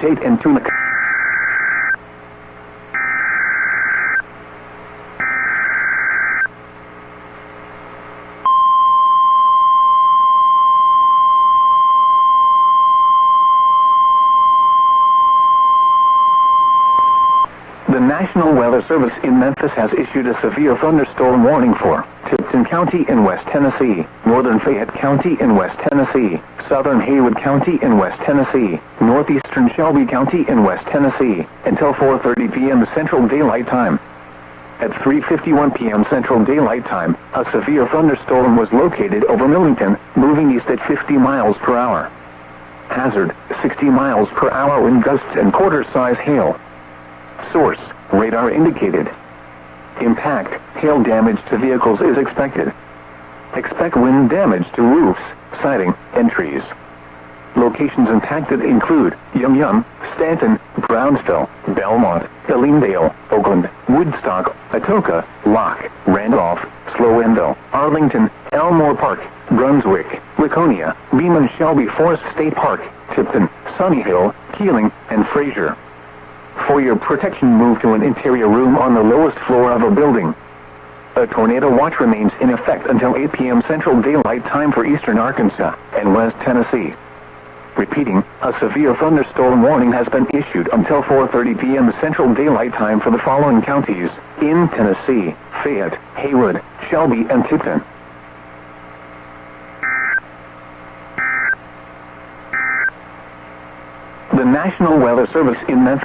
Tate and Tunica. The National Weather Service in Memphis has issued a severe thunderstorm warning for Tipton County in West Tennessee, northern Fayette County in West Tennessee, southern Haywood County in West Tennessee, northeastern Shelby County in West Tennessee, until 4:30 p.m. Central Daylight Time. At 3:51 p.m. Central Daylight Time, a severe thunderstorm was located over Millington, moving east at 50 miles per hour. Hazard, 60 miles per hour wind gusts and quarter-size hail. Source, radar indicated. Impact, hail damage to vehicles is expected. Expect wind damage to roofs, siding, and trees. Locations impacted include Yum, Stanton, Brownsville, Belmont, Ellendale, Oakland, Woodstock, Atoka, Locke, Randolph, Slowendale, Arlington, Elmore Park, Brunswick, Laconia, Beeman Shelby Forest State Park, Tipton, Sunny Hill, Keeling, and Fraser. For your protection, move to an interior room on the lowest floor of a building. A tornado watch remains in effect until 8 p.m. Central Daylight Time for eastern Arkansas and West Tennessee. Repeating, a severe thunderstorm warning has been issued until 4:30 p.m. Central Daylight Time for the following counties in Tennessee: Fayette, Haywood, Shelby, and Tipton. The National Weather Service in Memphis